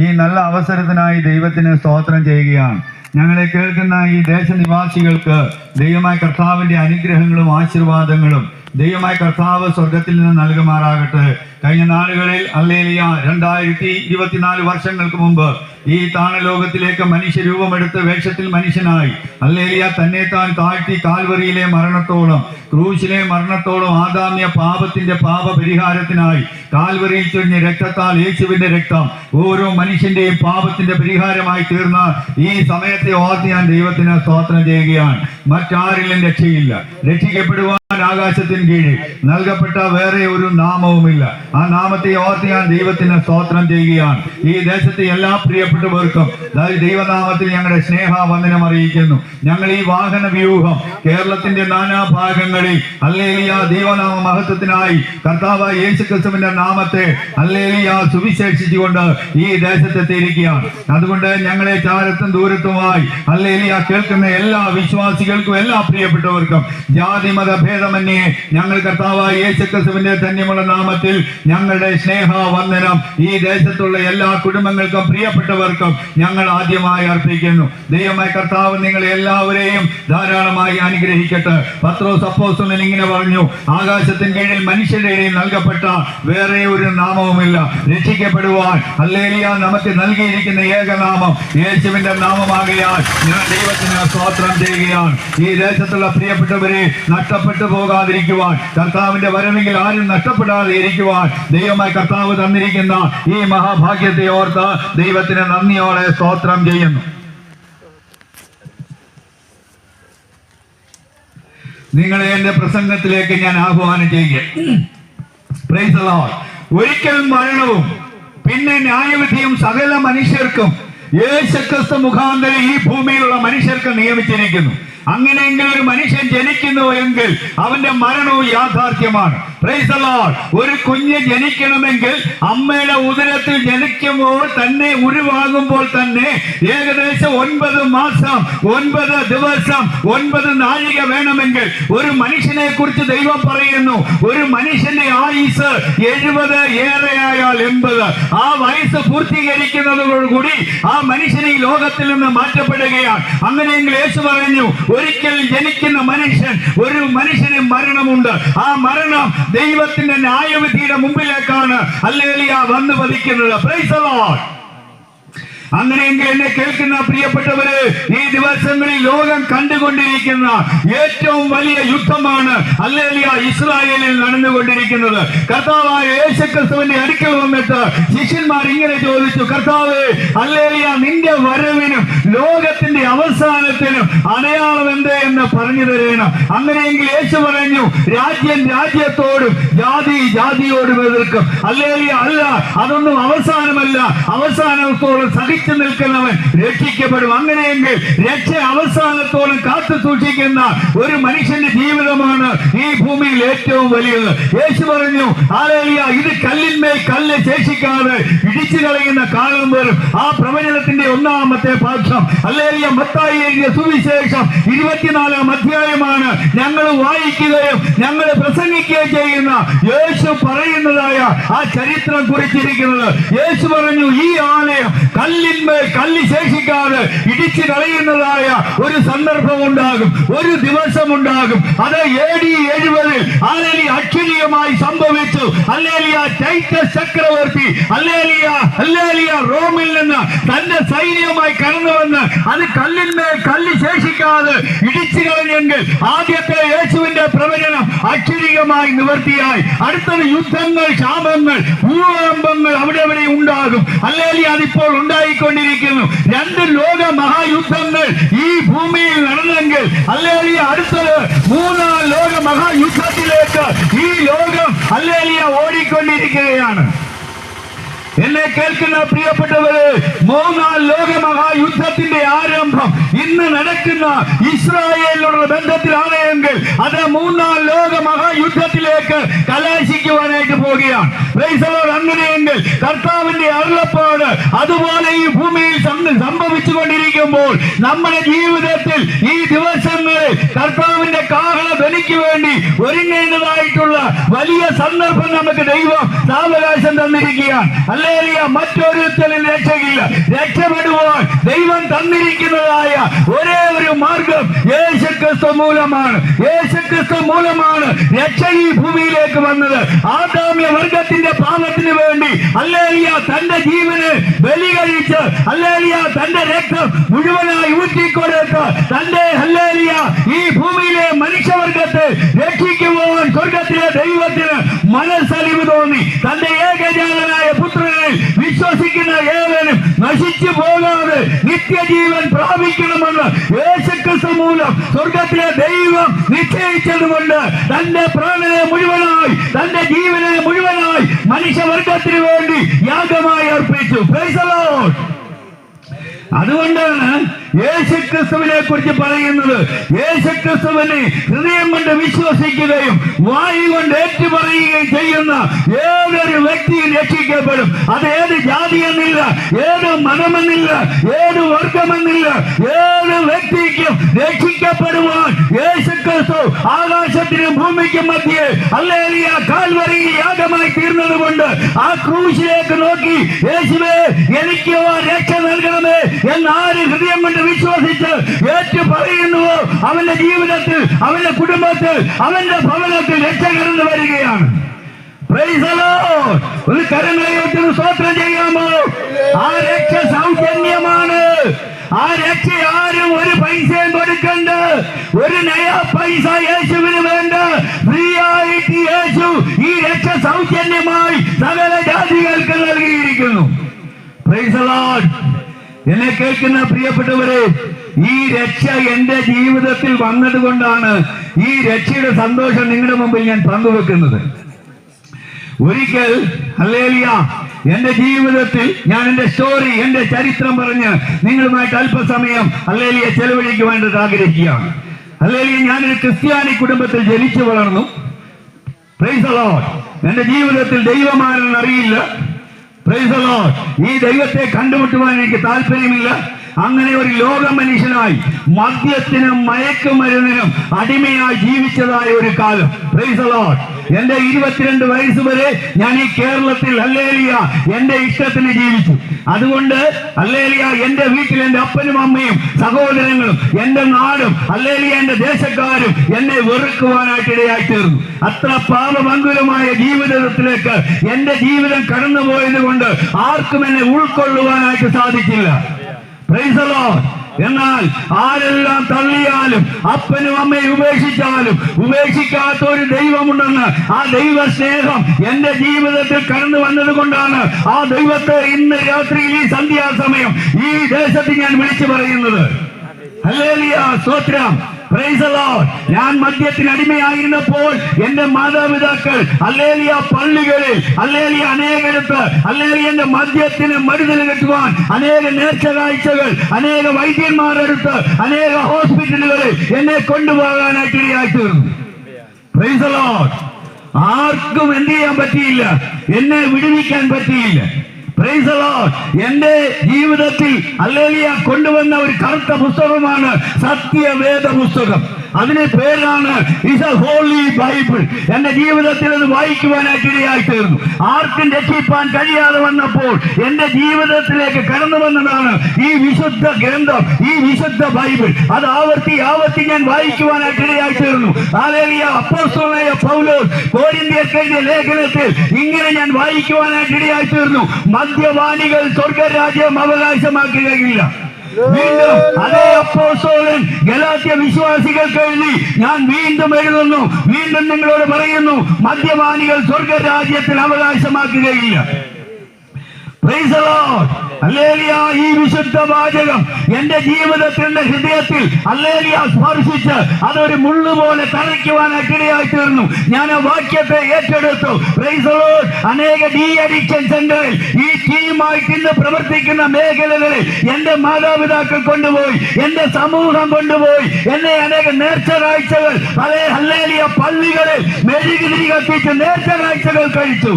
ഈ നല്ല അവസരത്തിനായി ദൈവത്തിന് സ്തോത്രം ചെയ്യുകയാണ്. ഞങ്ങളെ കേൾക്കുന്ന ഈ ദേശനിവാസികൾക്ക് ദൈവമായ കർത്താവിൻ്റെ അനുഗ്രഹങ്ങളും ആശീർവാദങ്ങളും ദൈവമായ കർത്താവ് സ്വർഗത്തിൽ നിന്ന് നൽകുമാറാകട്ടെ. കഴിഞ്ഞ നാളുകളിൽ ഹല്ലേലൂയ 2024 വർഷങ്ങൾക്ക് മുമ്പ് ഈ താണലോകത്തിലേക്ക് മനുഷ്യരൂപമെടുത്ത് വേഷത്തിൽ മനുഷ്യനായി ഹല്ലേലൂയ തന്നെ താൻ താഴ്ത്തി കാൽവറിയിലെ മരണത്തോളം, ക്രൂശിലെ മരണത്തോളം ആദാമ്യ പാപത്തിന്റെ പാപപരിഹാരത്തിനായി കാൽവറിയിൽ ചൊരിഞ്ഞ രക്തത്താൽ, യേശുവിന്റെ രക്തം ഓരോ മനുഷ്യന്റെയും പാപത്തിന്റെ പരിഹാരമായി തീർന്ന ഈ സമയത്തെ ഓർത്ത് ഞാൻ ദൈവത്തിന് സ്തോത്രം ചെയ്യുകയാണ്. മറ്റാരിലും രക്ഷയില്ല. രക്ഷിക്കപ്പെടുവാൻ ആകാശത്തിന് കീഴിൽ നൽകപ്പെട്ട വേറെ ഒരു നാമവുമില്ല. ആ നാമത്തെ ഓർത്ത് ഞാൻ ദൈവത്തിന് സ്തോത്രം ചെയ്യുകയാണ്. ഈ ദേശത്തെ എല്ലാ പ്രിയപ്പെട്ടവർക്കും ദൈവനാമത്തിൽ ഞങ്ങളുടെ സ്നേഹവന്ദനം അറിയിക്കുന്നു. ഞങ്ങൾ ഈ വാഹന വ്യൂഹം കേരളത്തിന്റെ നാനാഭാഗങ്ങളിൽ ഹല്ലേലൂയ ദൈവനാമ മഹത്വത്തിനായി കർത്താവായ യേശുക്രിസ്തുവിന്റെ നാമത്തെ ഹല്ലേലൂയ സുവിശേഷിച്ചുകൊണ്ട് ഈ ദേശത്തെത്തിയിരിക്കുകയാണ്. അതുകൊണ്ട് ഞങ്ങളെ ചാരത്തും ദൂരത്തുമായി ഹല്ലേലൂയ കേൾക്കുന്ന എല്ലാ വിശ്വാസികൾക്കും, എല്ലാ പ്രിയപ്പെട്ടവർക്കും ജാതിമത ഭേദമന്യേ ഞങ്ങൾ കർത്താവായ യേശുക്രിസ്തുവിന്റെ ധന്യമുള്ള നാമത്തിൽ ഞങ്ങളുടെ സ്നേഹവന്ദനം ഈ ദേശത്തുള്ള എല്ലാ കുടുംബങ്ങൾക്കും പ്രിയപ്പെട്ടവർക്കും ഞങ്ങൾ ആദ്യമായി അർപ്പിക്കുന്നു. ദൈവമായ കർത്താവ് നിങ്ങളെ എല്ലാവരെയും ധാരാളമായി അനുഗ്രഹിക്കട്ടെ. പത്രോസ് അപ്പോസ്തലൻ ഇങ്ങനെ പറഞ്ഞു, ആകാശത്തിന് കീഴിൽ മനുഷ്യരുടെ ഇടയിൽ നൽകപ്പെട്ട വേറെ ഒരു നാമവുമില്ല രക്ഷിക്കപ്പെടുവാൻ ഹല്ലേലൂയ നമുക്ക് നൽകിയിരിക്കുന്ന ഏകനാമം യേശുവിന്റെ നാമമാകയാൽ ഞാൻ ദൈവത്തിന് സ്തോത്രം ചെയ്യുകയാണ്. ഈ ദേശത്തുള്ള പ്രിയപ്പെട്ടവരെ നഷ്ടപ്പെട്ടു പോകാതിരിക്കുവാൻ, കർത്താവിന്റെ വരവെങ്കിൽ ആരും നഷ്ടപ്പെടാതെ ഇരിക്കുവാൻ ദൈവമായ കർത്താവ് തന്നിരിക്കുന്ന ഈ മഹാഭാഗ്യത്തെ ഓർത്ത് ദൈവത്തിന് നന്ദിയോടെ സ്തോത്രം ചെയ്യുന്നു. നിങ്ങളെ എന്റെ പ്രസംഗത്തിലേക്ക് ഞാൻ ആഹ്വാനം ചെയ്യുക. Price the Lord. ഒരിക്കൽ മരണവും പിന്നെ ന്യായവിധിയും സകല മനുഷ്യർക്കും യേശുക്രിസ്തു മുഖാന്തരം ഈ ഭൂമിയിലുള്ള മനുഷ്യർക്ക് നിയമിച്ചിരിക്കുന്നു. അങ്ങനെയെങ്കിൽ ഒരു മനുഷ്യൻ ജനിക്കുന്നു എങ്കിൽ അവന്റെ മരണവും യാഥാർത്ഥ്യമാണ്. Price the lord. ഒരു കുഞ്ഞ് ജനിക്കണമെങ്കിൽ അമ്മയുടെ ഉദരത്തിൽ ജനിക്കുമ്പോൾ തന്നെ, ഉരുവാകുമ്പോൾ തന്നെ ഏകദേശം 9 മാസം 9 ദിവസം 9 നാഴിക വേണമെങ്കിൽ ഒരു മനുഷ്യനെ കുറിച്ച് ദൈവം പറയുന്നു. ഒരു മനുഷ്യന്റെ ആയുസ് 70 ഏറെയായാൽ 80. ആ വയസ്സ് പൂർത്തീകരിക്കുന്നതോടുകൂടി ആ മനുഷ്യൻ ഈ ലോകത്തിൽ നിന്ന് മാറ്റപ്പെടുകയാണ്. അങ്ങനെയെങ്കിൽ യേശു പറഞ്ഞു, ഒരിക്കൽ ജനിക്കുന്ന മനുഷ്യൻ, ഒരു മനുഷ്യന് മരണമുണ്ട്. ആ മരണം ദൈവത്തിന്റെ ന്യായവിധിയുടെ മുമ്പിലേക്കാണ് ഹല്ലേലൂയ വന്നു പതിക്കുന്നത്. Price the Lord. അങ്ങനെയെങ്കിൽ എന്നെ കേൾക്കുന്ന പ്രിയപ്പെട്ടവര്, ഈ ദിവസങ്ങളിൽ ലോകം കണ്ടുകൊണ്ടിരിക്കുന്ന ഏറ്റവും വലിയ യുദ്ധമാണ് ഹല്ലേലൂയ ഇസ്രായേലിൽ നടന്നുകൊണ്ടിരിക്കുന്നത്. കർത്താവായ യേശുക്രിസ്തുവിന്റെ അടുക്കൽ വന്നിട്ട് ശിഷ്യന്മാർ ഇങ്ങനെ ചോദിച്ചു, കർത്താവേ ഹല്ലേലൂയ നിന്റെ വരവിനും ലോകത്തിന്റെ അവസാനത്തിനും അടയാളം എന്ത് എന്ന് പറഞ്ഞു തരണം. അങ്ങനെയെങ്കിൽ യേശു പറഞ്ഞു, രാജ്യം രാജ്യത്തോടും ജാതി ജാതിയോടും എതിർക്കും. ഹല്ലേലൂയ. അല്ല, അതൊന്നും അവസാനമല്ല. അവസാനത്തോളം സഹിച്ചു നിൽക്കുന്നവൻ രക്ഷിക്കപ്പെടും. അങ്ങനെയെങ്കിൽ രക്ഷ അവസാനത്തോളം കാത്തു സൂക്ഷിക്കുന്ന ഒരു മനുഷ്യന്റെ ജീവിതമാണ് ഈ ഭൂമിയിൽ ഏറ്റവും വലിയത്. യേശു പറഞ്ഞു, ഹല്ലേലൂയ, ഇത് കല്ലിന്മേൽ കല്ല് ശേഷിക്കാതെ ഇടിച്ചു കളയുന്ന കാലം വരും. ആ പ്രവചനത്തിന്റെ 1-ാമത്തെ ഭാഗം ഹല്ലേലൂയ മത്തായി എഴുതിയ സുവിശേഷം 24-ാം അധ്യായമാണ് ഞങ്ങൾ വായിക്കുകയും ഞങ്ങൾ പ്രസംഗിക്കുകയും ചെയ്യുന്ന യേശു പറയുന്നതായ ആ ചരിത്രം കുറിച്ചിരിക്കുന്നത്. യേശു പറഞ്ഞു, ഈ ആലയം കല്ലിന്മേൽ കല്ല് ശേഷിക്കാതെ ഇടിച്ചു കളയുന്നതായ ഒരു സന്ദർഭം ഉണ്ടാകും, ഒരു ദിവസം ഉണ്ടാകും. അത് AD 70 ഹല്ലേലൂയ അക്ഷരീയമായി സംഭവിച്ചു. ഹല്ലേലൂയ ടൈറ്റസ് ചക്രവർത്തി ഹല്ലേലൂയ ഹല്ലേലൂയ റോമിൽ നിന്ന് തന്റെ സൈന്യവുമായി കടന്നു വന്ന് അത് കല്ലിന്മേൽ കല്ല് ശേഷിക്കാതെ ഇടിച്ചു കളഞ്ഞെങ്കിൽ ആദ്യത്തെ യേശുവിന്റെ പ്രവചനം അക്ഷരീയമായി നിവർത്തിയായി. അടുത്തത് യുദ്ധങ്ങൾ, ക്ഷാമങ്ങൾ, ഭൂകമ്പങ്ങൾ അവിടെ ഉണ്ടാകും. ഹല്ലേലൂയ അതിപ്പോൾ ഉണ്ടായിക്കൊണ്ടിരിക്കുന്നു. 2 ലോക മഹായുദ്ധങ്ങൾ ഈ ഭൂമിയിൽ നടന്നെങ്കിൽ ഹല്ലേലൂയ അടുത്തത് 3-ാം ലോക മഹായുദ്ധത്തിലേക്ക് ഈ ലോകം ഹല്ലേലൂയ ഓടിക്കൊണ്ടിരിക്കുകയാണ്. എന്നെ കേൾക്കുന്ന പ്രിയപ്പെട്ടവര്, 3-ാം ലോക മഹായുദ്ധത്തിന്റെ ആരംഭം ഇന്ന് നടക്കുന്ന ഇസ്രായേലിനുള്ള ബന്ധത്തിലാണ് എങ്കിൽ അത് 3-ാം ലോക മഹായുദ്ധത്തിലേക്ക് കലാശിക്കുവാനായിട്ട് പോവുകയാണ്. അങ്ങനെയെങ്കിൽ കർത്താവിന്റെ അരുളപ്പാട് അതുപോലെ ഈ ഭൂമിയിൽ ലോകത്തിൽ സംഭവിച്ചുകൊണ്ടിരിക്കുമ്പോൾ നമ്മുടെ ജീവിതത്തിൽ ഈ ദിവസങ്ങളിൽ കർത്താവിന്റെ കാഹള ധ്വനിക്ക് വേണ്ടി ഒരുങ്ങേണ്ടതായിട്ടുള്ള വലിയ സന്ദർഭം നമുക്ക് ദൈവം സാവകാശം തന്നിരിക്കുകയാണ്. ഹല്ലേലൂയ. മറ്റൊരുത്തരും രക്ഷയില്ല. രക്ഷപ്പെടുവാൻ ദൈവം തന്നിരിക്കുന്നതായ ഒരേ ഒരു മാർഗം യേശുക്രിസ്തു മൂലമാണ്. യേശുക്രിസ്തു മൂലമാണ് രക്ഷ ഈ ഭൂമിയിലേക്ക് വന്നത്. ആദാമ്യ വർഗത്തിന്റെ പാപത്തിന് വേണ്ടി ഹല്ലേലൂയ തന്റെ ജീവന് ബലി കഴിച്ച് ഹല്ലേലൂയ തന്റെ രക്തം മുഴുവനായി ഊറ്റിക്കൊടുത്ത് തന്റെ ഹല്ലേലൂയ ഈ ഭൂമിയിലെ മനുഷ്യവർഗത്തെ രക്ഷിക്കുവാൻ സ്വർഗത്തിലെ ദൈവത്തിന് മനസ്സലിവ് തോന്നി തന്റെ ഏകജാതനായ പുത്രനെ വിശ്വസിക്കുന്ന ഏവനും നശിച്ചു പോകാതെ നിത്യജീവൻ പ്രാപിക്കണമെന്ന് യേശുക്രിസ്തു മൂലം സ്വർഗത്തിലെ ദൈവം നിശ്ചയിച്ചതുകൊണ്ട് തന്റെ പ്രാണനെ മുഴുവനായി തന്റെ ജീവനെ മുഴുവനായി മനുഷ്യവർഗത്തിന് വേണ്ടി യാഗമായി അർപ്പിച്ചു. Price the Lord. അതുകൊണ്ടാണ് യേശുക്രിസ്തുവിനെ കുറിച്ച് പറയുന്നത്. യേശുക്രിസ്തുവിനെ ഹൃദയം കൊണ്ട് വിശ്വസിക്കുകയും വായു കൊണ്ട് ഏറ്റുപറയുകയും ചെയ്യുന്ന ഏതൊരു വ്യക്തിയും രക്ഷിക്കപ്പെടും. അത് ഏത് ജാതിയെന്നില്ല, ഏത് മതമെന്നില്ല, ഏത് വർഗമെന്നില്ല, ഏത് വ്യക്തിക്കും രക്ഷിക്കപ്പെടുവാൻ യേശുക്രിസ്തു ആകാശത്തിനും ഭൂമിക്കും മധ്യേ ഹല്ലേലൂയ കാൽവരിയിൽ യാഗമായി തീർന്നത് കൊണ്ട് ആ ക്രൂശിലേക്ക് നോക്കി യേശുവേ എനിക്ക് രക്ഷ നൽകണമേ എന്നാര് ഹൃദയം കൊണ്ട് വിശ്വസിച്ച് ഏറ്റു പറയുന്നുവോ അവന്റെ ജീവിതത്തിൽ, അവന്റെ കുടുംബത്തിൽ, അവന്റെ ഭവനത്തിൽ രക്ഷ കടന്നു വരികയാണ്. Price the lord. ഒരു കരങ്ങളെ സ്തോത്രം ചെയ്യാമോ? ആ രക്ഷ സൗജന്യമാണ്. ആ രക്ഷ ആരും ഒരു പൈസയും കൊടുക്കണ്ട. ഒരു നയാ പൈസ യേശുവിന് വേണ്ട. ഫ്രീ ആയിട്ട് യേശു ഈ രക്ഷ സൗജന്യമായി സകല ജാതികൾക്ക് നൽകിയിരിക്കുന്നു. Price the lord. എന്നെ കേൾക്കുന്ന പ്രിയപ്പെട്ടവരെ, ഈ രക്ഷ എന്റെ ജീവിതത്തിൽ വന്നത് കൊണ്ടാണ് ഈ രക്ഷയുടെ സന്തോഷം നിങ്ങളുടെ മുമ്പിൽ ഞാൻ പങ്കുവെക്കുന്നത്. ഒരിക്കൽ ഹല്ലേലൂയ എന്റെ ജീവിതത്തിൽ ഞാൻ എന്റെ സ്റ്റോറി, എന്റെ ചരിത്രം പറഞ്ഞ് നിങ്ങളുമായിട്ട് അല്പസമയം ഹല്ലേലൂയ ചെലവഴിക്കുവാനായിട്ട് ആഗ്രഹിക്കുകയാണ്. ഹല്ലേലൂയ ഞാനൊരു ക്രിസ്ത്യാനി കുടുംബത്തിൽ ജനിച്ചു വളർന്നു. Price the Lord. എന്റെ ജീവിതത്തിൽ ദൈവമാരെന്ന് അറിയില്ല. Price the Lord. ഈ ദൈവത്തെ കണ്ടുമുട്ടുവാൻ എനിക്ക് താല്പര്യമില്ല. അങ്ങനെ ഒരു ലോക മനുഷ്യനായി മദ്യത്തിനും മയക്കുമരുന്നിനും അടിമയായി ജീവിച്ചതായ ഒരു കാലം. Price the Lord. എന്റെ 22 വയസ്സ് വരെ ഞാൻ ഈ കേരളത്തിൽ ഹല്ലേലൂയ എന്റെ ഇഷ്ടത്തിന് ജീവിച്ചു. അതുകൊണ്ട് ഹല്ലേലൂയ എന്റെ വീട്ടിൽ എന്റെ അപ്പനും അമ്മയും സഹോദരങ്ങളും എന്റെ നാടും ഹല്ലേലൂയ എന്റെ ദേശക്കാരും എന്നെ വെറുക്കുവാനായിട്ട് ഇടയായി തീർന്നു. അത്ര പാപമംഗുലമായ ജീവിതത്തിലേക്ക് എന്റെ ജീവിതം കടന്നുപോയത് കൊണ്ട് ആർക്കും എന്നെ ഉൾക്കൊള്ളുവാനായിട്ട് സാധിച്ചില്ല. Price the Lord. എന്നാൽ ആരെല്ലാം തള്ളിയാലും അപ്പനും അമ്മയും ഉപേക്ഷിച്ചാലും ഉപേക്ഷിക്കാത്ത ഒരു ദൈവമുണ്ടെന്ന് ആ ദൈവ സ്നേഹം എന്റെ ജീവിതത്തിൽ കടന്നു വന്നത് കൊണ്ടാണ് ആ ദൈവത്തെ ഇന്ന് രാത്രിയിൽ ഈ സന്ധ്യാസമയം ഈ ദേശത്ത് ഞാൻ വിളിച്ചു പറയുന്നത്. ഹല്ലേലൂയ. സ്തോത്രം. Price the Lord. ഞാൻ മദ്യത്തിന് അടിമയായിരുന്നപ്പോൾ എന്റെ മാതാപിതാക്കൾ ഹല്ലേലൂയ പള്ളികളിൽ ഹല്ലേലൂയ അനേകടുത്ത് ഹല്ലേലൂയ എന്റെ മദ്യത്തിന് മരുന്ന് കെട്ടുവാൻ അനേക നേർച്ച കാഴ്ചകൾ, അനേക വൈദ്യന്മാരെടുത്ത്, അനേക ഹോസ്പിറ്റലുകളിൽ എന്നെ കൊണ്ടുപോകാനായിട്ട് ഇടയായി തീർന്നു. Price the Lord. ആർക്കും എന്ത് ചെയ്യാൻ പറ്റിയില്ല, എന്നെ വിടുവിക്കാൻ പറ്റിയില്ല. Price the Lord. എന്റെ ജീവിതത്തിൽ ഹല്ലേലൂയ കൊണ്ടുവന്ന ഒരു കറുത്ത പുസ്തകമാണ് സത്യവേദ പുസ്തകം. അതിന്റെ പേരാണ് ഹോളി ബൈബിൾ. എന്റെ ജീവിതത്തിൽ അത് വായിക്കുവാനായിട്ട് ഇടയായി തീർന്നു. ആർക്കും രക്ഷിപ്പാൻ കഴിയാതെ വന്നപ്പോൾ എന്റെ ജീവിതത്തിലേക്ക് കടന്നു വന്നതാണ് ഈ വിശുദ്ധ ഗ്രന്ഥം, ഈ വിശുദ്ധ ബൈബിൾ. അത് ആവർത്തി ഞാൻ വായിക്കുവാനായിട്ട് ഇടയായി തീർന്നു. ഹല്ലേലൂയ. അപ്പോസ്തലനായ പൗലോസ് കൊരിന്ത്യർക്ക് എഴുതിയ ലേഖനത്തിൽ ഇങ്ങനെ ഞാൻ വായിക്കുവാനായിട്ട് ഇടയായി തീർന്നു: മദ്യപാനികൾ സ്വർഗരാജ്യം അവകാശമാക്കുകയില്ല. വീണ്ടും അതേ അപ്പോസ്തലൻ ഗലാത്യ വിശ്വാസികൾക്ക് എഴുതി: ഞാൻ വീണ്ടും എഴുതുന്നു, വീണ്ടും നിങ്ങളോട് പറയുന്നു, മദ്യപാനികൾ സ്വർഗരാജ്യത്തിൽ അവകാശമാക്കുകയില്ല. Praise the lord. ഹല്ലേലൂയ. ഈ വിശുദ്ധ വാചകം എന്റെ ജീവിതത്തിൽ, എന്റെ ഹൃദയത്തിൽ ഹല്ലേലൂയ സ്പർശിച്ച് അതൊരു മുള്ളുപോലെ തറയ്ക്കുവാനായിട്ട് ഇടയായി തീർന്നു. ഞാൻ ആ വാക്യത്തെ ഏറ്റെടുത്തു. Price the Lord. അനേക ഡി അഡിക്ഷൻ സെന്ററിൽ ഈ ടീമായിട്ട് ഇന്ന് പ്രവർത്തിക്കുന്ന മേഖലകളിൽ എന്റെ മാതാപിതാക്കൾ കൊണ്ടുപോയി, എന്റെ സമൂഹം കൊണ്ടുപോയി, എന്നെ അനേക നേർച്ച കാഴ്ചകൾ അതേ ഹല്ലേലൂയ പള്ളികളിൽ മെഴുകുതിരി കത്തിച്ച് നേർച്ച കാഴ്ചകൾ കഴിച്ചു.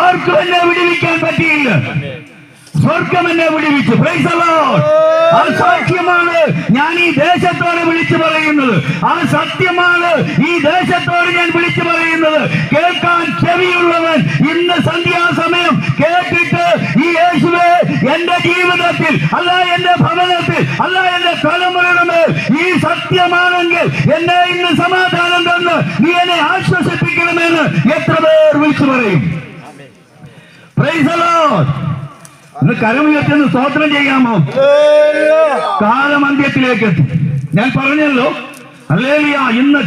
ആർക്കും എന്നെ വിടുവിക്കാൻ പറ്റിയില്ല. സ്വർഗം എന്നെ വിടുവിച്ചു. Price the Lord. ആ സാക്ഷ്യമാണ് ഞാൻ ഈ ദേശത്തോട് വിളിച്ചു പറയുന്നത്. ആ സത്യമാണ് ഈ ദേശത്തോട് ഞാൻ വിളിച്ചു പറയുന്നത്. കേൾക്കാൻ ചെവിയുള്ളവൻ ഇന്ന് സന്ധ്യാസമയം കേട്ടിട്ട് ഈ യേശുവേ എന്റെ ജീവിതത്തിൽ അല്ല, എന്റെ ഭവനത്തിൽ അല്ല, എന്റെ തലമുറയുടെ മേൽ ഈ സത്യമാണെങ്കിൽ എന്നെ ഇന്ന് സമാധാനം തന്ന് നീ എന്നെ ആശ്വസിപ്പിക്കണമെന്ന് എത്ര പേർ വിളിച്ചു പറയും? Price the Lord. ഇന്ന് കരമുയർത്തുന്ന സ്തോത്രം ചെയ്യാമോ? കാലമന്ത്യത്തിലേക്ക് എത്തി. ഞാൻ പറഞ്ഞല്ലോ, ഹല്ലേലൂയ, ഇന്ന്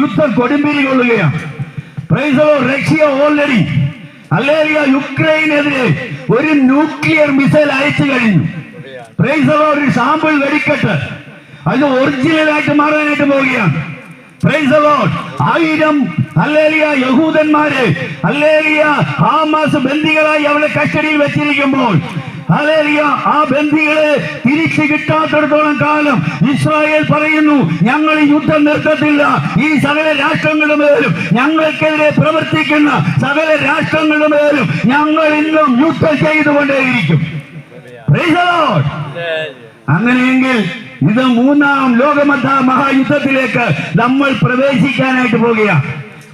യുദ്ധം കൊടുമ്പിരി കൊള്ളുകയാണ്. Praise the lord. Russia already hallelujah യുക്രൈനെതിരെ ഒരു ന്യൂക്ലിയർ മിസൈൽ അയച്ചു കഴിഞ്ഞു. Praise the lord. ഒരു സാമ്പിൾ വെടിക്കെട്ട് അത് ഒറിജിനലായിട്ട് മാറാനായിട്ട് പോവുകയാണ്. Praise the lord. 1000 ഹല്ലേലൂയ യഹൂദന്മാരെ ഹല്ലേലൂയ ഹമാസ് ബന്ദികളായി അവളെ കസ്റ്റഡിയിൽ വെച്ചിരിക്കുമ്പോൾ ഹല്ലേലൂയ ആ ബന്ദികളെ തിരിച്ചു കിട്ടാത്തിടത്തോളം കാലം ഇസ്രായേൽ പറയുന്നു, ഞങ്ങൾ യുദ്ധം നിർത്തത്തില്ല. ഈ സകല രാഷ്ട്രങ്ങളുടെ മേലും ഞങ്ങൾക്കെതിരെ പ്രവർത്തിക്കുന്ന സകല രാഷ്ട്രങ്ങളുടെ മേലും ഞങ്ങൾ ഇന്നും യുദ്ധം ചെയ്തുകൊണ്ടേയിരിക്കും. Price the Lord. അങ്ങനെയെങ്കിൽ ഇത് 3ാം മഹായുദ്ധത്തിലേക്ക് നമ്മൾ പ്രവേശിക്കാനായിട്ട് പോകുകയാണ്.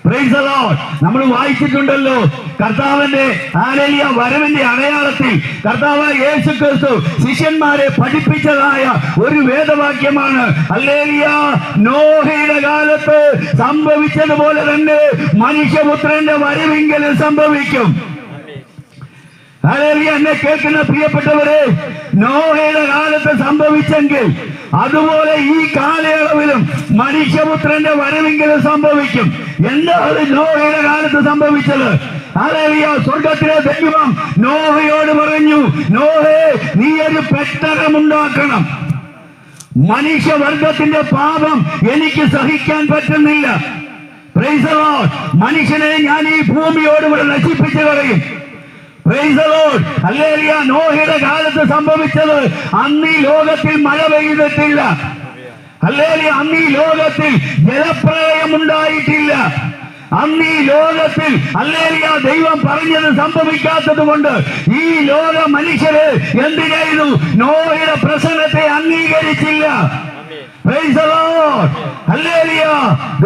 Price the Lord. നമ്മൾ വായിച്ചിട്ടുണ്ടല്ലോ, കർത്താവിന്റെ ഹല്ലേലൂയ വരവിന്റെ അടയാളത്തിൽ കർത്താവ് യേശുക്രിസ്തു ശിഷ്യന്മാരെ പഠിപ്പിച്ചതായ ഒരു വേദവാക്യമാണ് ഹല്ലേലൂയ, നോഹയുടെ കാലത്ത് സംഭവിച്ചതുപോലെ തന്നെ മനുഷ്യപുത്രന്റെ വരവെങ്കിലും സംഭവിക്കും. ഹല്ലേലൂയ. എന്നെ കേൾക്കുന്ന പ്രിയപ്പെട്ടവരെ, നോഹയുടെ കാലത്ത് സംഭവിച്ചെങ്കിൽ അതുപോലെ ഈ കാലയളവിലും മനുഷ്യപുത്രന്റെ വരവെങ്കിലും സംഭവിക്കും. എന്താണ് നോഹയുടെ കാലത്ത് സംഭവിച്ചത്? ഹല്ലേലൂയ. സ്വർഗത്തിലെ ദൈവം നോഹയോട് പറഞ്ഞു, നോഹേ, നീ ഒരു പെട്ടകമുണ്ടാക്കണം. മനുഷ്യവർഗത്തിന്റെ പാപം എനിക്ക് സഹിക്കാൻ പറ്റുന്നില്ല. Price the Lord. മനുഷ്യനെ ഞാൻ ഈ ഭൂമിയോട് ഇവിടെ നശിപ്പിച്ചു കളയും. Price the lord. ഹല്ലേലൂയ. നോഹയുടെ കാലത്ത് സംഭവിച്ചത് അന്ന് ഈ ലോകത്തിൽ മഴ പെയ്തിട്ടില്ല. ഹല്ലേലൂയ. അന്ന് ഈ ലോകത്തിൽ ജലപ്രളയം ഉണ്ടായിട്ടില്ല. അന്ന് ഈ ലോകത്തിൽ ഹല്ലേലൂയ ദൈവം പറഞ്ഞത് സംഭവിക്കാത്തത് കൊണ്ട് ഈ ലോക മനുഷ്യര് എന്ത് ചെയ്തു? നോഹയുടെ പ്രസംഗത്തെ അംഗീകരിച്ചില്ല. Price the lord. ഹല്ലേലൂയ.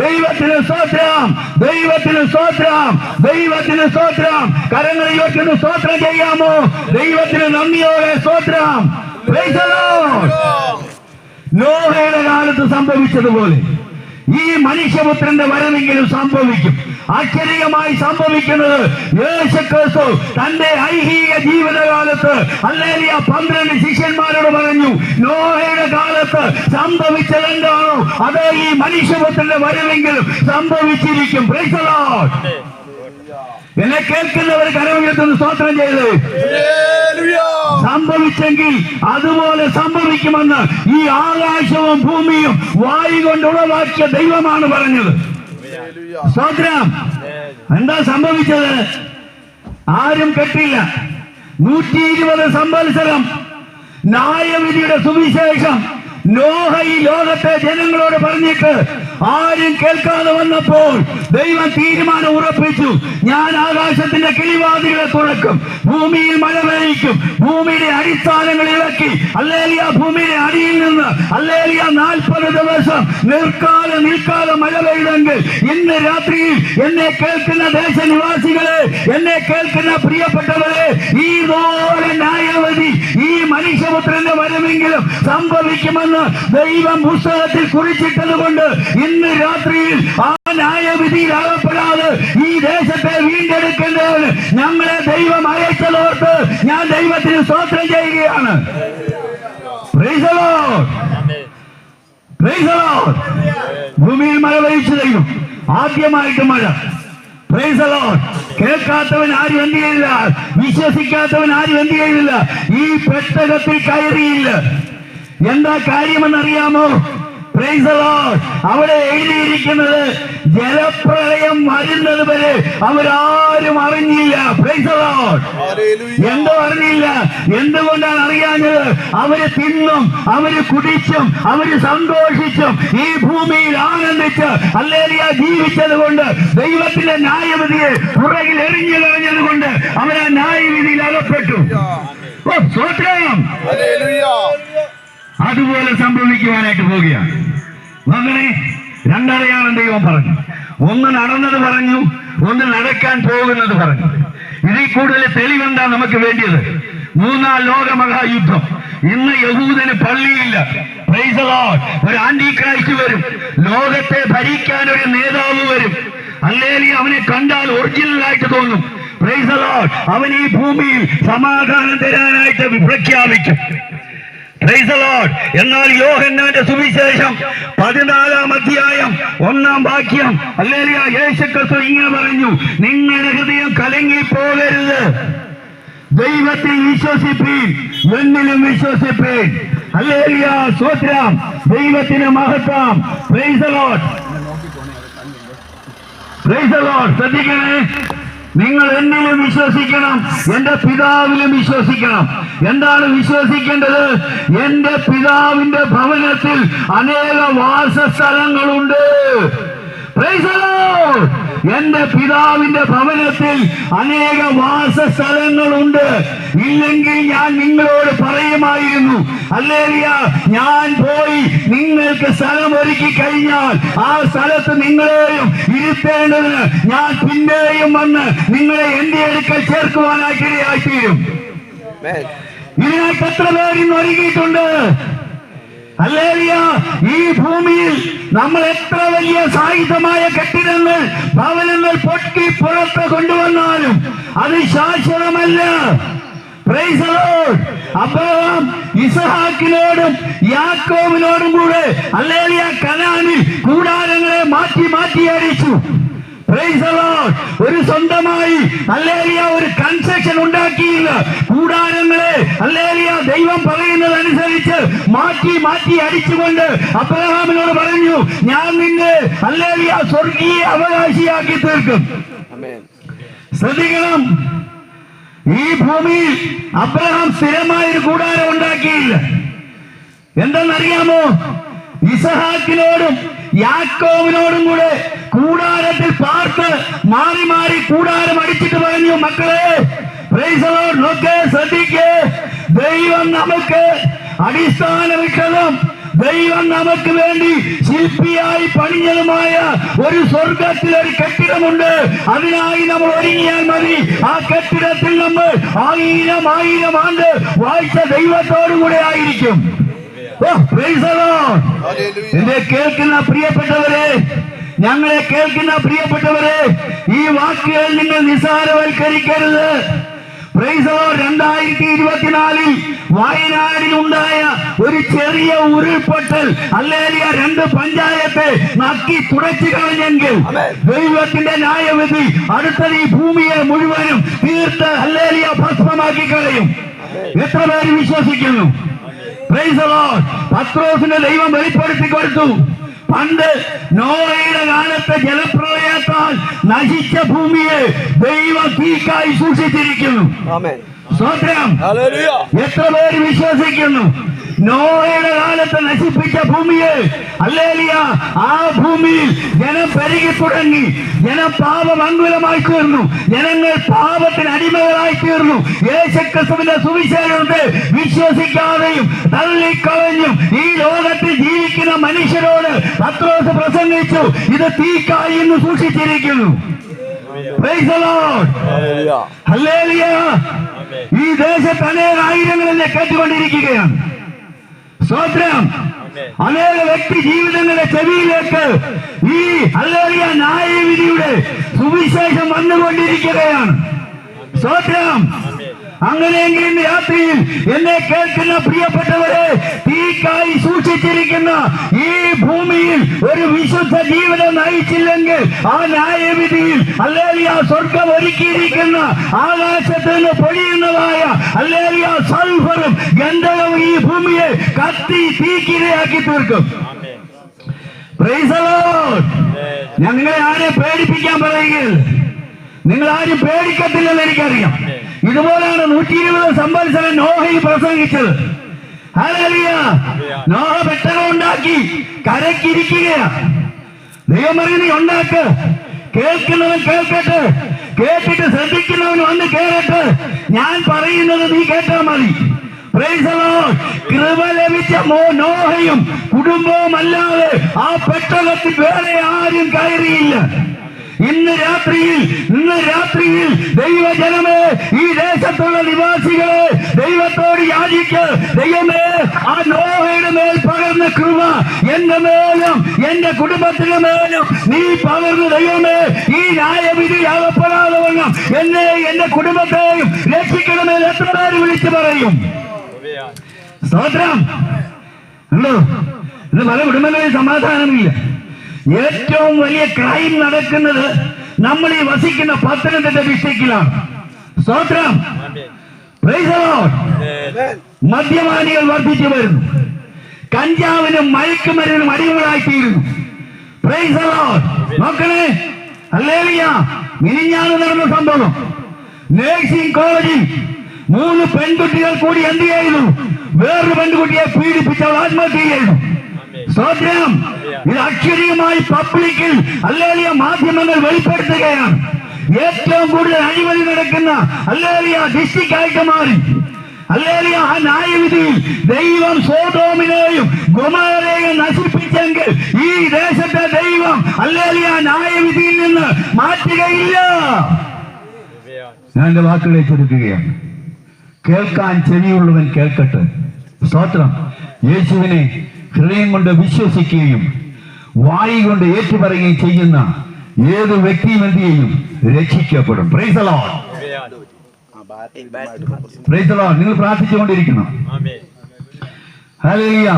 ദൈവത്തിന് സ്തോത്രം, ദൈവത്തിന് സ്തോത്രം, ദൈവത്തിന് സ്തോത്രം. കരങ്ങൾ ഉയർത്തി സ്തോത്രം ചെയ്യാമോ? ദൈവത്തിന് നന്ദിയോടെ സ്തോത്രം. Price the Lord. നോഹയുടെ കാലത്ത് സംഭവിച്ചതുപോലെ ഈ മനുഷ്യപുത്രന്റെ വരവെങ്കിലും സംഭവിക്കും. ആശ്ചര്യമായി സംഭവിക്കുന്നത് യേശുക്രിസ്തു തന്റെ ഐഹിക ജീവിതകാലത്ത് ഹല്ലേലൂയ 12 ശിഷ്യന്മാരോട് പറഞ്ഞു, നോഹയുടെ കാലത്ത് സംഭവിച്ചത് എന്താണോ അത് ഈ മനുഷ്യപുത്രന്റെ വരവെങ്കിലും സംഭവിച്ചിരിക്കും. Praise the lord. എന്നെ കേൾക്കുന്നവർ കരമുയർത്തുന്ന സ്തോത്രം ചെയ്ത് സംഭവിച്ചെങ്കിൽ അതുപോലെ സംഭവിക്കുമെന്ന് ഈ ആകാശവും ഭൂമിയും വായു കൊണ്ട് ഉളവാക്കിയ ദൈവമാണ് പറഞ്ഞത്. സ്തോത്രം. എന്താ സംഭവിച്ചത്? ആരും കേട്ടില്ല. 120 സംവത്സരം ന്യായവിധിയുടെ സുവിശേഷം നോഹ ഈ ലോകത്തെ ജനങ്ങളോട് പറഞ്ഞിട്ട് ആരും കേൾക്കാതെ വന്നപ്പോൾ ദൈവം തീരുമാനം ഉറപ്പിച്ചു, ഞാൻ ആകാശത്തിന്റെ കിളിവാതിലുകളെ തുറക്കും, ഭൂമിയിൽ മഴ പെയ്യിക്കും, ഭൂമിയുടെ അടിസ്ഥാനങ്ങൾ ഇളക്കി ഹല്ലേലൂയ ഭൂമിയുടെ അടിയിൽ നിന്ന് ഹല്ലേലൂയ 40 ദിവസം നിൽക്കാതെ മഴ പെയ്തെങ്കിൽ ഇന്ന് രാത്രിയിൽ എന്നെ കേൾക്കുന്ന ദേശനിവാസികളെ, എന്നെ കേൾക്കുന്ന പ്രിയപ്പെട്ടവരെ, ഈ പോലെ ന്യായവിധി ഈ മനുഷ്യപുത്രന്റെ വരവെങ്കിലും സംഭവിക്കുമെന്ന് ദൈവം പുസ്തകത്തിൽ കുറിച്ചിട്ടത് കൊണ്ട് ഇന്ന് രാത്രിയിൽ ആ ന്യായവിധിയിൽ അകപ്പെടാതെ ഈ ദേശത്തെ വീണ്ടെടുക്കേണ്ടതിന് ഞങ്ങളെ ദൈവം അയച്ചതോർത്ത് ഞാൻ ദൈവത്തിന് സ്തോത്രം ചെയ്യുകയാണ്. Price the lord. Praise the Lord. ഭൂമിയിൽ മഴ പെയ്യിച്ചു ദൈവം. ആദ്യമായിട്ട് മഴ. Price the Lord. കേൾക്കാത്തവൻ ആരും എന്ത് ചെയ്യില്ല, വിശ്വസിക്കാത്തവൻ ആരും എന്ത് ചെയ്യില്ല, ഈ പെട്ടകത്തിൽ കയറിയില്ല. എന്താ കാര്യമെന്നറിയാമോ? Price the Lord. അവിടെ എഴുതിയിരിക്കുന്നത് ജലപ്രളയം വരുന്നത് വരെ അവരാരും അറിഞ്ഞില്ല. Price the Lord. എന്തോ അറിഞ്ഞില്ല. എന്തുകൊണ്ടാണ് അറിയാഞ്ഞത്? അവര് തിന്നും, അവര് കുടിച്ചും, അവര് സന്തോഷിച്ചും ഈ ഭൂമിയിൽ ആനന്ദിച്ച് ഹല്ലേലൂയ ജീവിച്ചത് കൊണ്ട് ദൈവത്തിന്റെ ന്യായവിധിയെ പുറകിൽ എറിഞ്ഞു കളഞ്ഞത് കൊണ്ട് അവരാ ന്യായവിധിയിൽ അകപ്പെട്ടു. ഓ സ്വത്രം അതുപോലെ സംഭവിക്കുവാനായിട്ട് പോവുകയാണ്. അങ്ങനെ രണ്ടടയാളം ദൈവം പറഞ്ഞു. ഒന്ന് നടന്നത് പറഞ്ഞു, ഒന്ന് നടക്കാൻ പോകുന്നത് പറഞ്ഞു. ഇതിൽ കൂടുതൽ തെളിവെന്താ നമുക്ക് വേണ്ടിയത്? മൂന്നാം ലോക മഹായുദ്ധം. ഇന്ന് യഹൂദന് പള്ളിയില്ല. Praise the lord. ഒരു ആന്റി ക്രൈസ്റ്റ് വരും, ലോകത്തെ ഭരിക്കാൻ ഒരു നേതാവ് വരും. ഹല്ലേലൂയ. അവനെ കണ്ടാൽ ഒറിജിനൽ ആയിട്ട് തോന്നും. Price the Lord. അവൻ ഈ ഭൂമിയിൽ സമാധാനം തരാനായിട്ട് പ്രഖ്യാപിക്കും. Price the Lord. എന്നാൽ യോഹന്നാന്റെ സുവിശേഷം 14-ാം അധ്യായം 1-ാം വാക്യം, ഹല്ലേലൂയ, യേശുക്രിസ്തു ഇങ്ങനെ പറഞ്ഞു, നിങ്ങളുടെ ഹൃദയം കലങ്ങി പോകരുത്, ദൈവത്തിൽ വിശ്വസിപ്പീൻ, എന്നിലും വിശ്വസിപ്പീൻ. ഹല്ലേലൂയ, സ്തോത്രം, ദൈവത്തിന് മഹത്വം. Price the lord. Praise the Lord. ശ്രദ്ധിക്കണേ, നിങ്ങൾ എന്നിലും വിശ്വസിക്കണം, എന്റെ പിതാവിലും വിശ്വസിക്കണം. എന്താണ് വിശ്വസിക്കേണ്ടത്? എന്റെ പിതാവിന്റെ ഭവനത്തിൽ അനേക വാസസ്ഥലങ്ങളുണ്ട്. Price the Lord. എന്റെ പിതാവിന്റെ ഭവനത്തിൽ അനേക വാസസ്ഥലങ്ങളുണ്ട്. ഇല്ലെങ്കിൽ ഞാൻ നിങ്ങളോട് പറയുമായിരുന്നു. ഹല്ലേലൂയ. ഞാൻ പോയി നിങ്ങൾക്ക് സ്ഥലം ഒരുക്കി കഴിഞ്ഞാൽ ആ സ്ഥലത്ത് നിങ്ങളെയും ഇരുത്തേണ്ടതിന് ഞാൻ പിന്നെയും വന്ന് നിങ്ങളെ എന്റെ അടുക്കൽ ചേർക്കുവാനായിട്ട് ഇടയായിത്തീരും. ഇതിനായിട്ട് എത്ര പേര് ഇന്ന് ഒരുങ്ങിയിട്ടുണ്ട്? ഹല്ലേലൂയ. ഈ ഭൂമിയിൽ നമ്മൾ എത്ര വലിയ സായുധമായ കെട്ടിടങ്ങൾ, ഭവനങ്ങൾ പൊട്ടി പുറത്ത് കൊണ്ടുവന്നാലും അത് ശാശ്വതമല്ല. Praise the lord. അബ്രഹാം ഇസ്ഹാക്കിനോടും യാക്കോബിനോടും കൂടെ ഹല്ലേലൂയ കനാനിൽ കൂടാരങ്ങളെ മാറ്റി മാറ്റി അടിച്ചു. Praise the lord. ഒരു സ്വന്തമായി ഹല്ലേലൂയ ഒരു കൺസ്ട്രക്ഷൻ ഉണ്ടാക്കിയില്ല. കൂടാരങ്ങളെ ഹല്ലേലൂയ ദൈവം പറയുന്നതനുസരിച്ച് മാറ്റി മാറ്റി അടിച്ചുകൊണ്ട് അബ്രഹാമിനോട് പറഞ്ഞു, ഞാൻ നിന്നെ ഹല്ലേലൂയ സ്വർഗീയ അവകാശിയാക്കി തീർക്കും. ശ്രദ്ധിക്കണം, ഈ ഭൂമിയിൽ അബ്രഹാം സ്ഥിരമായൊരു കൂടാരം ഉണ്ടാക്കിയില്ല. എന്തെന്നറിയാമോ? ഇസ്ഹാക്കിനോടും യാക്കോബിനോടും കൂടെ കൂടാരത്തിൽ പാർത്ത് മാറി മാറി കൂടാരം അടിച്ചിട്ട് പറഞ്ഞു, മക്കളെ, പ്രൈസ് ദി ലോർഡ്, നോക്ക്, ശ്രദ്ധിക്ക്, ദൈവം നമുക്ക് അടിസ്ഥാനമിട്ടതും ദൈവം നമുക്ക് വേണ്ടി ശില്പിയായി പണിഞ്ഞതുമായ ഒരു സ്വർഗത്തിലൊരു കെട്ടിടമുണ്ട്. അതിനായി നമ്മൾ ഒരുങ്ങിയാൽ മതി. ആ കെട്ടിടത്തിൽ നമ്മൾ 1000 ആണ്ട് വാഴ്ച ദൈവത്തോടും കൂടെ ആയിരിക്കും. എന്നെ കേൾക്കുന്ന പ്രിയപ്പെട്ടവരെ, ഞങ്ങളെ കേൾക്കുന്ന പ്രിയപ്പെട്ടവരെ, ഈ വാക്കുകൾ നിങ്ങൾ നിസ്സാരവൽക്കരിക്കരുത്. 2024 വയനാടിലുണ്ടായ ഒരു ചെറിയ ഉരുൾപൊട്ടൽ ഹല്ലേലൂയ 2 പഞ്ചായത്തെ നക്കി തുടച്ചു കളഞ്ഞെങ്കിൽ ദൈവത്തിന്റെ ന്യായവിധി അടുത്തത് ഈ ഭൂമിയെ മുഴുവനും തീർത്ത് ഹല്ലേലൂയ ഭസ്മമാക്കി കളയും. എത്ര പേര് വിശ്വസിക്കുന്നു? Price the Lord. പത്രോസിന്റെ ദൈവം വെളിപ്പെടുത്തി കൊടുത്തു. പണ്ട് നോഹയുടെ കാലത്തെ ജലപ്രളയത്താൽ നശിച്ച ഭൂമിയെ ദൈവം തീക്കായി സൂക്ഷിച്ചിരിക്കുന്നു. സ്തോത്രം. എത്ര പേര് വിശ്വസിക്കുന്നു? നോഹയുടെ കാലത്ത് നശിപ്പിച്ച ഭൂമിയെ ഹല്ലേലൂയ ആ ഭൂമിയിൽ ജനം പെരുകി തുടങ്ങി. ജനം പാപമംഗലമായി തീർന്നു. ജനങ്ങൾ പാപത്തിന് അടിമകളായി തീർന്നു. യേശുക്രിസ്തുവിന്റെ സുവിശേഷത്തെ വിശ്വസിക്കാതെയും തള്ളിക്കളഞ്ഞും ഈ ലോകത്തിൽ ജീവിക്കുന്ന മനുഷ്യരോട് പത്രോസ് പ്രസംഗിച്ചു, ഇത് തീക്കായി എന്ന് സൂക്ഷിച്ചിരിക്കുന്നു. Price the lord. ഹല്ലേലൂയ. ഈ ദേശത്ത് അനേക ആയിരങ്ങളെ കേട്ടുകൊണ്ടിരിക്കുകയാണ്. സ്തോത്രം. അനേക വ്യക്തി ജീവിതങ്ങളുടെ ചെവിയിലേക്ക് ഈ ഹല്ലേലൂയ ന്യായവിധിയുടെ സുവിശേഷം വന്നുകൊണ്ടിരിക്കുകയാണ്. സ്തോത്രം. അങ്ങനെയെങ്കിൽ ഇന്ന് രാത്രിയിൽ എന്നെ കേൾക്കുന്ന പ്രിയപ്പെട്ടവരെ, തീക്കായി സൂക്ഷിച്ചിരിക്കുന്ന ഈ ഭൂമിയിൽ ഒരു വിശുദ്ധ ജീവിതം നയിച്ചില്ലെങ്കിൽ ആ ന്യായവിധിയിൽ ഹല്ലേലൂയ സ്വർഗം ഒരുക്കിയിരിക്കുന്ന ആകാശത്ത് നിന്ന് പൊഴിയുന്നതായ ഹല്ലേലൂയ സൾഫറും ഗന്ധകവും ഈ ഭൂമിയെ കത്തി തീക്കിരയാക്കി തീർക്കും. Price the Lord. ഞങ്ങളെ ആരെ പേടിപ്പിക്കാൻ പറയുകയില്ല. നിങ്ങൾ ആരും പേടിക്കത്തില്ലെന്ന് എനിക്കറിയാം. ഇതുപോലെയാണ് 120 സംവത്സരം നോഹയിൽ പ്രസംഗിച്ചത്. ഹല്ലേലൂയ. നോഹ പെട്ടകം ഉണ്ടാക്കി കരക്കിരിക്കുകയാണ്. ദൈവം പറഞ്ഞു, നീ ഉണ്ടാക്ക്, കേൾക്കുന്നവൻ കേൾക്കട്ടെ, കേട്ടിട്ട് ശ്രദ്ധിക്കുന്നവൻ വന്ന് കേറട്ടെ. ഞാൻ പറയുന്നത് നീ കേട്ടാ മതി. Praise the Lord. കൃപ ലഭിച്ച നോഹയും കുടുംബവും അല്ലാതെ ആ പെട്ടകത്തിൽ വേറെ ആരും കയറിയില്ല. ഇന്ന് രാത്രിയിൽ ദൈവജനമേ, ഈ ദേശത്തുള്ള നിവാസികളെ ദൈവത്തോട് യാചിക്ക്. ദൈവമേ, ആ നോഹയുടെ മേൽ പകർന്ന കൃപ എന്റെ മേലും എന്റെ കുടുംബത്തിന്റെ മേലും നീ പകർന്നു. ദൈവമേ, ഈ ന്യായവിധി അകപ്പെടാതെ വണ്ണം എന്നെ എന്റെ കുടുംബത്തെയും രക്ഷിക്കണമേ. എത്ര പേര് വിളിച്ചു പറയും? സ്തോത്രം. ഉണ്ടോ? ഇന്ന് പല കുടുംബങ്ങളിൽ സമാധാനമില്ല. ഏറ്റവും വലിയ ക്രൈം നടക്കുന്നത് നമ്മൾ ഈ വസിക്കുന്ന പത്തനംതിട്ട ഡിസ്ട്രിക്റ്റിലാണ്. സ്തോത്രം. Price the Lord. മദ്യപാനികൾ വർദ്ധിച്ചു വരുന്നു. കഞ്ചാവിനും മയക്കുമരുന്നിനും അടിമകളായിത്തീരുന്നു. Praise the lord. നോക്കണേ, ഹല്ലേലൂയ. മിനിഞ്ഞാന്ന് നടന്ന സംഭവം, നഴ്സിംഗ് കോളേജിൽ 3 പെൺകുട്ടികൾ കൂടി എന്ത് ചെയ്തു? വേറൊരു പെൺകുട്ടിയെ പീഡിപ്പിച്ചവൾ ആത്മഹത്യ ചെയ്തു. സ്തോത്രം. ഇത് അക്ഷരീയമായി പബ്ലിക്കിൽ ഹല്ലേലൂയ മാധ്യമങ്ങൾ വെളിപ്പെടുത്തുകയാണ്. ഏറ്റവും കൂടുതൽ അഴിമതി നടക്കുന്ന ഹല്ലേലൂയ ഡിസ്ട്രിക്റ്റ് ആയിട്ട് മാറി. ഹല്ലേലൂയ. ആ ന്യായവിധിയിൽ ദൈവം സോദോമിനെയും ഗൊമോറയെയും നശിപ്പിച്ചെങ്കിൽ ഈ ദേശത്തെ ദൈവം ഹല്ലേലൂയ ന്യായവിധിയിൽ നിന്ന് മാറ്റുകയില്ല. ഞാൻ എന്റെ വാക്കുകളെ ചുരുക്കുകയാണ്. കേൾക്കാൻ ചെവിയുള്ളവൻ കേൾക്കട്ടെ. സ്തോത്രം. യേശുവിനെ ഹൃദയം കൊണ്ട് വിശ്വസിക്കുകയും വായി കൊണ്ട് ഏറ്റുപറയുകയും ചെയ്യുന്ന ഏത് വ്യക്തിയും എന്ത് ചെയ്യും? രക്ഷിക്കപ്പെടും. Praise the lord. Praise the lord. നിങ്ങൾ പ്രാർത്ഥിച്ചുകൊണ്ടിരിക്കണം. ഹല്ലേലൂയ.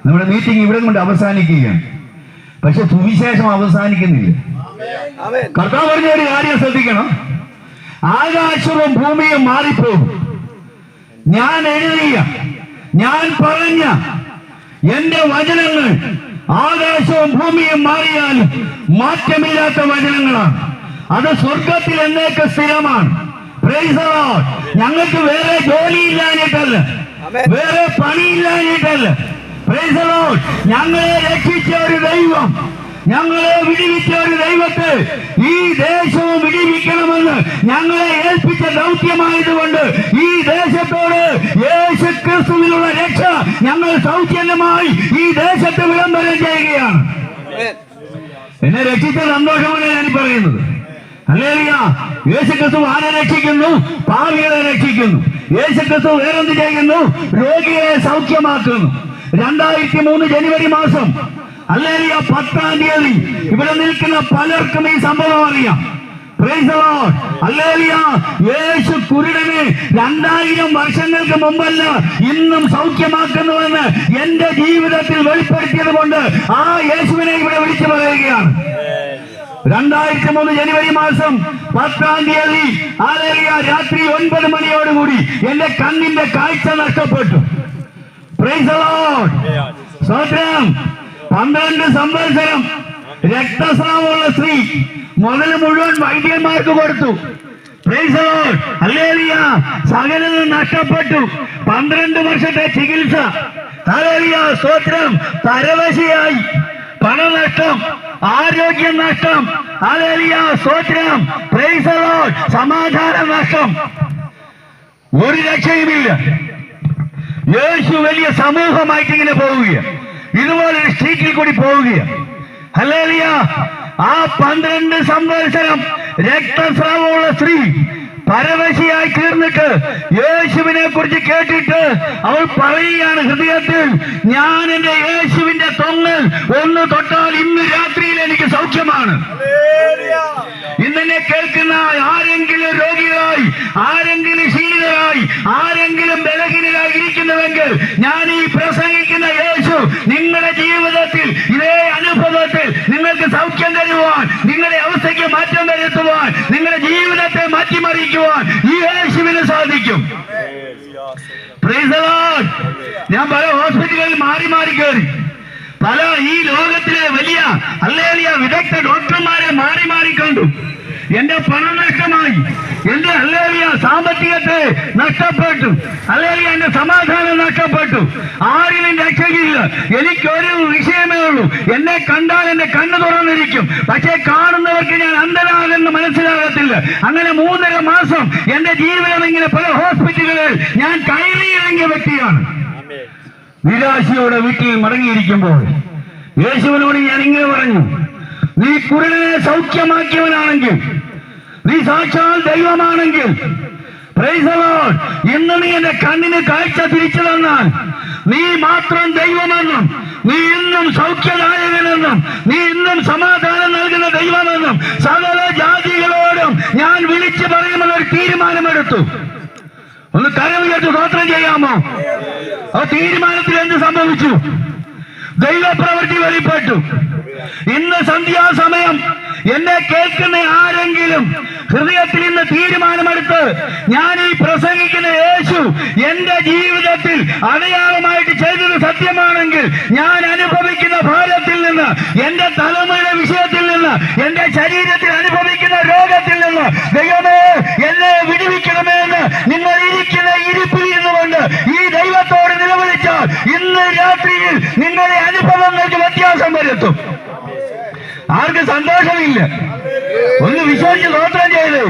നമ്മുടെ മീറ്റിംഗ് ഇവിടെ കൊണ്ട് അവസാനിക്കുകയാണ്. പക്ഷെ സുവിശേഷം അവസാനിക്കുന്നില്ല. കർത്താവ് പറഞ്ഞ ഒരു കാര്യം ശ്രദ്ധിക്കണം. ആകാശവും ഭൂമിയും മാറിപ്പോകും. ഞാൻ എഴുതിയ, ഞാൻ പറഞ്ഞ എന്റെ വചനങ്ങൾ ആകാശവും ഭൂമിയും മാറിയാലും മാറ്റമില്ലാത്ത വചനങ്ങളാണ്. അത് സ്വർഗത്തിൽ എന്നേക്ക് സ്ഥിരമാണ്. Price the Lord. ഞങ്ങൾക്ക് വേറെ ജോലിയില്ലാഞ്ഞിട്ടല്ല, വേറെ പണിയില്ലാഞ്ഞിട്ടല്ല. Price the Lord. ഞങ്ങളെ രക്ഷിച്ച ഒരു ദൈവം, ഞങ്ങളെ വിടിവിച്ച ഒരു ദൈവത്തെ ഈ ദേശവും വിടിവിക്കണമെന്ന് ഞങ്ങളെ ഏൽപ്പിച്ച ദൗത്യമായതുകൊണ്ട് ഈ ദേശത്തോട് യേശു ക്രിസ്തുവിലുള്ള രക്ഷ ഞങ്ങൾ സൗജന്യമായി ഈ ദേശത്ത് വിളംബരം ചെയ്യുകയാണ്. എന്നെ രക്ഷിച്ച സന്തോഷമാണ് ഞാൻ പറയുന്നത്. ഹല്ലേലൂയ. യേശു ക്രിസ്തു ആരെ രക്ഷിക്കുന്നു? പാപികളെ രക്ഷിക്കുന്നു. യേശു ക്രിസ്തു വേറെന്ത് ചെയ്യുന്നു? രോഗികളെ സൗഖ്യമാക്കുന്നു. 2003 ജനുവരി മാസം ഹല്ലേലൂയ 10-ാം തീയതി ഇവിടെ നിൽക്കുന്ന പലർക്കും ഈ സംഭവം അറിയാം. Price the lord. ഹല്ലേലൂയ. യേശു കുരുടനെ 2000 വർഷങ്ങൾക്ക് മുമ്പല്ല ഇന്നും സൗഖ്യമാക്കുന്നുവെന്ന് എന്റെ ജീവിതത്തിൽ വെളിപ്പെടുത്തിയത് കൊണ്ട് ആ യേശുവിനെ ഇവിടെ വിളിച്ചു പറയുകയാണ്. 2003 ജനുവരി മാസം 10-ാം തീയതി ഹല്ലേലൂയ രാത്രി 9 മണിയോടുകൂടി എന്റെ കണ്ണിന്റെ കാഴ്ച നഷ്ടപ്പെട്ടു. Price the Lord. സ്തോത്രം. 12 സംവത്സരം രക്തസ്രാവമുള്ള സ്ത്രീ മുതൽ മുഴുവൻ വൈദ്യന്മാർക്ക് കൊടുത്തു. Price the lord. ഹല്ലേലൂയ. സകലതും നഷ്ടപ്പെട്ടു. 12 വർഷത്തെ ചികിത്സ. ഹല്ലേലൂയ. സ്തോത്രം. പരവശയായി. പണനഷ്ടം, ആരോഗ്യം നഷ്ടം. ഹല്ലേലൂയ. സ്തോത്രം. Price the Lord. സമാധാന നഷ്ടം. ഒരു രക്ഷയുമില്ല. യേശു വലിയ സമൂഹമായിട്ട് ഇങ്ങനെ പോവുകയാണ്. ഇതുപോലൊരു സ്ട്രീറ്റിൽ കൂടി പോവുകയാണ്. ഹല്ലേലൂയ. ആ 12 സംവത്സരം രക്തസ്രാവമുള്ള സ്ത്രീ പരവശയായി തീർന്നിട്ട് യേശുവിനെ കുറിച്ച് കേട്ടിട്ട് അവൾ പറയുകയാണ് ഹൃദയത്തിൽ, ഞാൻ എന്റെ യേശുവിന്റെ തൊങ്ങൽ ഒന്ന് തൊട്ടാൽ ഇന്ന് രാത്രിയിൽ എനിക്ക് സൗഖ്യമാണ്. ഇന്നെ കേൾക്കുന്ന ആരെങ്കിലും രോഗികളായി, ആരെങ്കിലും ക്ഷീണിതരായി, ആരെങ്കിലും ബലഹീനരായി ഇരിക്കുന്നുവെങ്കിൽ ഞാൻ ഈ പ്രസംഗിക്കുന്ന യേശു നിങ്ങളുടെ ജീവിതത്തിൽ ഇതേ അനുഭവത്തിൽ നിങ്ങൾക്ക് സൗഖ്യം തരുവാൻ, നിങ്ങളുടെ അവസ്ഥയ്ക്ക് മാറ്റം വരുത്തുവാൻ, നിങ്ങളുടെ ജീവിതത്തെ മാറ്റിമറിക്കുവാൻ ഈ യേശുവിന് സാധിക്കും. Price the Lord. ഞാൻ പല ഹോസ്പിറ്റലുകളിൽ മാറി മാറി കയറി. പല ഈ ലോകത്തിലെ വലിയ ഹല്ലേലൂയ വിദഗ്ധ ഡോക്ടർമാരെ മാറി മാറി കണ്ടു. എന്റെ പണം നഷ്ടമായി, എന്റെ ഹല്ലേലൂയ സാമ്പത്തികത്തെ നഷ്ടപ്പെട്ടു, ഹല്ലേലൂയ എന്റെ സമാധാനം നഷ്ടപ്പെട്ടു. ആരിലും രക്ഷയില്ല. എനിക്കൊരു വിഷയമേ ഉള്ളൂ, എന്നെ കണ്ടാൽ എന്റെ കണ്ണ് തുറന്നിരിക്കും, പക്ഷേ കാണുന്നവർക്ക് ഞാൻ അന്ധനാണെന്ന് മനസ്സിലാകത്തില്ല. അങ്ങനെ 3.5 മാസം എന്റെ ജീവിതം ഇങ്ങനെ പല ഹോസ്പിറ്റലുകളിൽ ഞാൻ കയറിയിറങ്ങിയ വ്യക്തിയാണ്. നിരാശയോടെ വീട്ടിൽ മടങ്ങിയിരിക്കുമ്പോൾ യേശുവിനോട് ഞാൻ ഇങ്ങനെ പറഞ്ഞു, നീ കുരുടനെ സൗഖ്യമാക്കിയവനാണെങ്കിൽ, നീ സാക്ഷാൽ ദൈവമാണെങ്കിൽ, പ്രൈസ് ദി ലോർഡ്, ഇന്ന് നീ എന്റെ കണ്ണിന് കാഴ്ച തിരിച്ചു തന്നാൽ നീ മാത്രം ദൈവമെന്നും, നീ ഇന്നും സൗഖ്യദായകനെന്നും, നീ ഇന്നും സമാധാനം നൽകുന്ന ദൈവമെന്നും സകല ജാതികളോടും ഞാൻ വിളിച്ചു പറയുമെന്നൊരു തീരുമാനമെടുത്തു. ഒന്ന് കരമുയർത്തി സ്തോത്രം ചെയ്യാമോ? ആ തീരുമാനത്തിൽ എന്ത് സംഭവിച്ചു? ദൈവപ്രവൃത്തി വെളിപ്പെട്ടു. ഇന്ന് സന്ധ്യാസമയം എന്നെ കേൾക്കുന്ന ആരെങ്കിലും ഹൃദയത്തിൽ ഇന്ന് തീരുമാനമെടുത്ത്, ഞാൻ ഈ പ്രസംഗിക്കുന്ന യേശു എന്റെ ജീവിതത്തിൽ അടയാളമായിട്ട് ചെയ്തത് സത്യമാണെങ്കിൽ, ഞാൻ അനുഭവിക്കുന്ന ഭാരത്തിൽ നിന്ന്, എന്റെ തലമുറയുടെ വിഷയത്തിൽ നിന്ന്, എന്റെ ശരീരത്തിൽ അനുഭവിക്കുന്ന രോഗത്തിൽ നിന്ന് ദൈവമേ എന്നെ വിടുവിക്കണമേ എന്ന് നിങ്ങൾ ഇരിക്കുന്ന ഇരിപ്പിൽ ഇരുന്നുകൊണ്ട് ഈ ദൈവത്തോട് നിലവിളിച്ചാൽ ഇന്ന് രാത്രിയിൽ നിങ്ങളുടെ അനുഭവങ്ങൾക്ക് വ്യത്യാസം വരുത്തും. ആർക്ക് സന്തോഷമില്ല? ഒന്ന് വിശ്വസിച്ച് സ്തോത്രം ചെയ്ത്.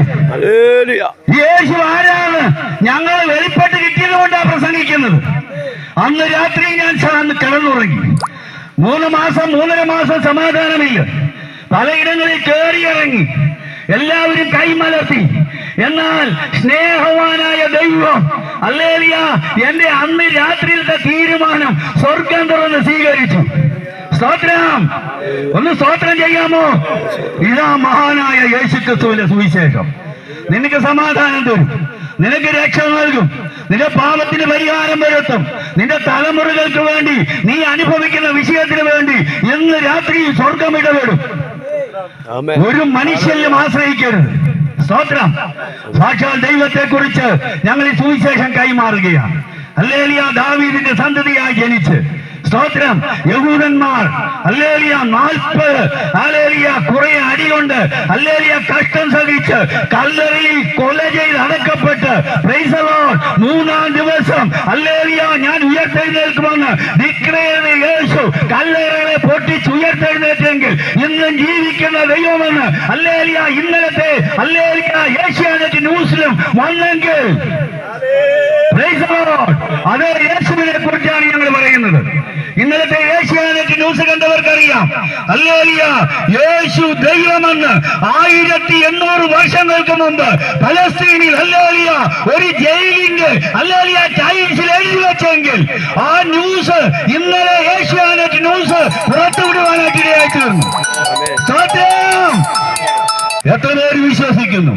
യേശു ആരാണ്? ഞങ്ങൾ വെളിപ്പെട്ട് കിട്ടിയത് കൊണ്ടാണ് പ്രസംഗിക്കുന്നത്. അന്ന് രാത്രി ഞാൻ കിടന്നുറങ്ങി. 3.5 മാസം സമാധാനമില്ല. പലയിടങ്ങളിൽ കയറിയിറങ്ങി, എല്ലാവരും കൈമലർത്തി. എന്നാൽ സ്നേഹവാനായ ദൈവം ഹല്ലേലൂയ എന്റെ അന്ന് രാത്രിയിലത്തെ തീരുമാനം സ്വർഗം തുറന്ന് സ്വീകരിച്ചു. സ്തോത്രം! ഒന്ന് സ്തോത്രം ചെയ്യാമോ? ഇതാ മഹാനായ യേശുക്രിസ്തുവിന്റെ സുവിശേഷം. നിനക്ക് സമാധാനം തരും, നിനക്ക് രക്ഷ നൽകും, നിന്റെ പാപത്തിന് പരിഹാരം വരുത്തും. നിന്റെ തലമുറകൾക്ക് വേണ്ടി, നീ അനുഭവിക്കുന്ന വിഷയത്തിന് വേണ്ടി ഇന്ന് രാത്രി സ്വർഗം ഇടപെടും. ഒരു മനുഷ്യനിലും ആശ്രയിക്കരുത്. സ്തോത്രം! സാക്ഷാൽ ദൈവത്തെ കുറിച്ച് ഞങ്ങൾ ഈ സുവിശേഷം കൈമാറുകയാണ്. ഹല്ലേലൂയ ദാവീദിന്റെ സന്തതിയായി ജനിച്ച്, സ്തോത്രം, യഹൂദന്മാർ ഹല്ലേലൂയ 40 ഹല്ലേലൂയ കുറെ അടികൊണ്ട് ഹല്ലേലൂയ കഷ്ടം സഹിച്ച് കല്ലറയിൽ കൊല ചെയ്ത് അടക്കപ്പെട്ട്, പ്രൈസ് ദി ലോർഡ്, 3-ാം ദിവസം ഹല്ലേലൂയ ഞാൻ ഉയർത്തെഴുന്നേൽക്കുമെന്ന് ഡിക്ലെയർ ചെയ്ത യേശു കല്ലറകളെ പൊട്ടിച്ച് ഉയർത്തെഴുന്നേറ്റെങ്കിൽ ഇന്നും ജീവിക്കുന്ന ദൈവമെന്ന് ഹല്ലേലൂയ ഇന്നലത്തെ ഹല്ലേലൂയ ഏഷ്യാനെറ്റ് ന്യൂസിലും വന്നെങ്കിൽ, പ്രൈസ് ദി ലോർഡ്, അതേ യേശുവിനെ കുറിച്ചാണ് ഞങ്ങൾ പറയുന്നത്. ഇന്നലത്തെ ഏഷ്യാനെറ്റ് ന്യൂസ് കണ്ടവർക്കറിയാം, ഹല്ലേലൂയ യേശു ദൈവമെന്ന് 1800 വർഷങ്ങൾക്ക് മുമ്പ് ഫലസ്തീനിൽ ഹല്ലേലൂയ ഒരു ജയിലിന്റെ ഹല്ലേലൂയ ടൈംസിൽ എഴുതി വെച്ചെങ്കിൽ ആ ന്യൂസ് ഇന്നലെ ഏഷ്യാനെറ്റ് ന്യൂസ് പുറത്തുവിടുവാനായിട്ട് ഇടയായി തീർന്നു. എത്ര പേര് വിശ്വസിക്കുന്നു?